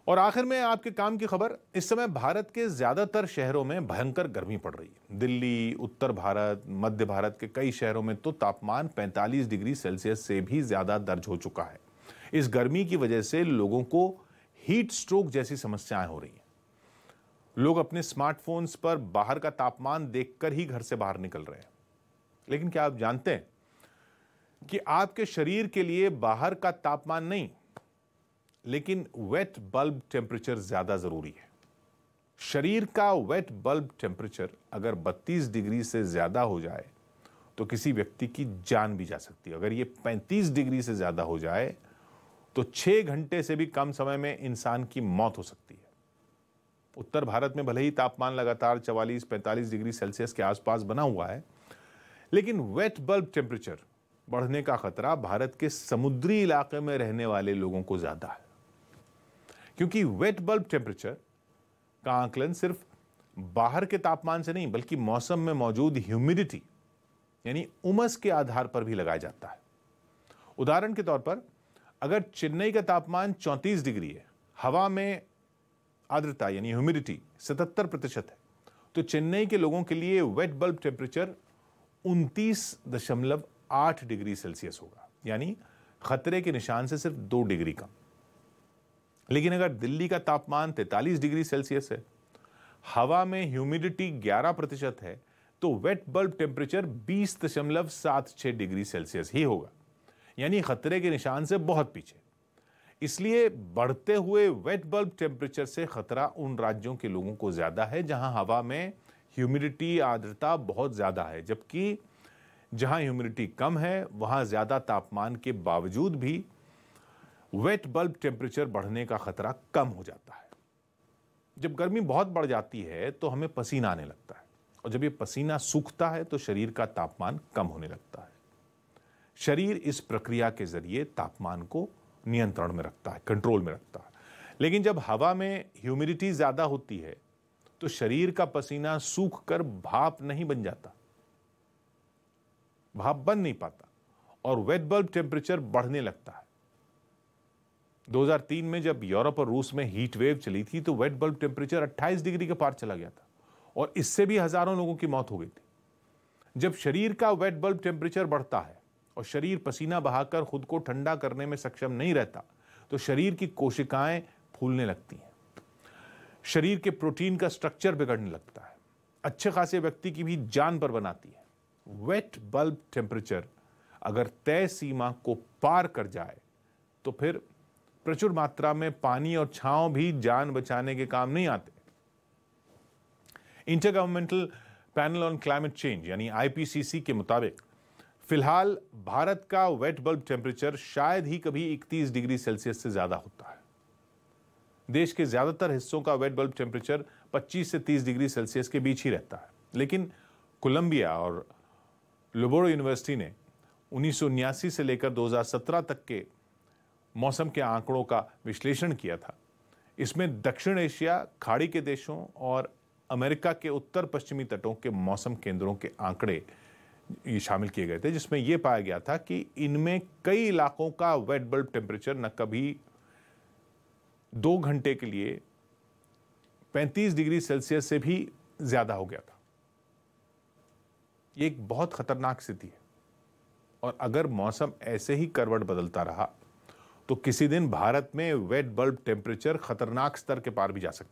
और आखिर में आपके काम की खबर। इस समय भारत के ज्यादातर शहरों में भयंकर गर्मी पड़ रही है। दिल्ली, उत्तर भारत, मध्य भारत के कई शहरों में तो तापमान 45 डिग्री सेल्सियस से भी ज्यादा दर्ज हो चुका है। इस गर्मी की वजह से लोगों को हीट स्ट्रोक जैसी समस्याएं हो रही हैं। लोग अपने स्मार्टफोन्स पर बाहर का तापमान देखकर ही घर से बाहर निकल रहे हैं। लेकिन क्या आप जानते हैं कि आपके शरीर के लिए बाहर का तापमान नहीं, लेकिन वेट बल्ब टेम्परेचर ज्यादा जरूरी है। शरीर का वेट बल्ब टेम्परेचर अगर 32 डिग्री से ज्यादा हो जाए तो किसी व्यक्ति की जान भी जा सकती है। अगर ये 35 डिग्री से ज्यादा हो जाए तो 6 घंटे से भी कम समय में इंसान की मौत हो सकती है। उत्तर भारत में भले ही तापमान लगातार 44-45 डिग्री सेल्सियस के आसपास बना हुआ है, लेकिन वेट बल्ब टेम्परेचर बढ़ने का खतरा भारत के समुद्री इलाके में रहने वाले लोगों को ज्यादा है, क्योंकि वेट बल्ब टेम्परेचर का आकलन सिर्फ बाहर के तापमान से नहीं बल्कि मौसम में मौजूद ह्यूमिडिटी यानी उमस के आधार पर भी लगाया जाता है। उदाहरण के तौर पर अगर चेन्नई का तापमान 34 डिग्री है, हवा में आर्द्रता यानी ह्यूमिडिटी 77% है, तो चेन्नई के लोगों के लिए wait bulb temperature 29.8 degree Celsius होगा, यानी खतरे के निशान से सिर्फ 2 डिग्री कम। लेकिन अगर दिल्ली का तापमान 43 डिग्री सेल्सियस है, हवा में ह्यूमिडिटी 11% है, तो wet bulb temperature 20.76 degree Celsius ही होगा, यानी खतरे के निशान से बहुत पीछे। इसलिए बढ़ते हुए वेट बल्ब टेम्परेचर से खतरा उन राज्यों के लोगों को ज्यादा है जहां हवा में ह्यूमिडिटी आर्द्रता बहुत ज्यादा है, जबकि जहां ह्यूमिडिटी कम है वहां ज्यादा तापमान के बावजूद भी वेट बल्ब टेम्परेचर बढ़ने का खतरा कम हो जाता है। जब गर्मी बहुत बढ़ जाती है तो हमें पसीना आने लगता है, और जब ये पसीना सूखता है तो शरीर का तापमान कम होने लगता है। शरीर इस प्रक्रिया के जरिए तापमान को नियंत्रण में रखता है, कंट्रोल में रखता है। लेकिन जब हवा में ह्यूमिडिटी ज्यादा होती है तो शरीर का पसीना सूख कर भाप नहीं बन जाता, भाप बन नहीं पाता, और वेट बल्ब टेम्परेचर बढ़ने लगता है। 2003 में जब यूरोप और रूस में हीट वेव चली थी तो वेट बल्ब टेम्परेचर 28 डिग्री के पार चला गया था, और इससे भी हजारों लोगों की मौत हो गई थी। जब शरीर का वेट बल्ब टेम्परेचर बढ़ता है और शरीर पसीना बहाकर खुद को ठंडा करने में सक्षम नहीं रहता तो शरीर की कोशिकाएं फूलने लगती हैं, शरीर के प्रोटीन का स्ट्रक्चर बिगड़ने लगता है, अच्छे खासे व्यक्ति की भी जान पर बनाती है। वेट बल्ब टेम्परेचर अगर तय सीमा को पार कर जाए तो फिर प्रचुर मात्रा में पानी और छांव भी जान बचाने के काम नहीं आते। Intergovernmental panel on climate change यानी आईपीसीसी के मुताबिक फिलहाल भारत का वेट बल्ब टेम्परेचर शायद ही कभी 31 डिग्री सेल्सियस से ज्यादा होता है। देश के ज्यादातर हिस्सों का वेट बल्ब टेम्परेचर 25 से 30 डिग्री सेल्सियस के बीच ही रहता है। लेकिन कोलंबिया और लोबोरो यूनिवर्सिटी ने 1979 से लेकर 2017 तक के मौसम के आंकड़ों का विश्लेषण किया था। इसमें दक्षिण एशिया, खाड़ी के देशों और अमेरिका के उत्तर पश्चिमी तटों के मौसम केंद्रों के आंकड़े ये शामिल किए गए थे, जिसमें यह पाया गया था कि इनमें कई इलाकों का वेट बल्ब टेम्परेचर न कभी 2 घंटे के लिए 35 डिग्री सेल्सियस से भी ज्यादा हो गया था। यह एक बहुत खतरनाक स्थिति है, और अगर मौसम ऐसे ही करवट बदलता रहा तो किसी दिन भारत में वेट बल्ब टेम्परेचर खतरनाक स्तर के पार भी जा सकता है।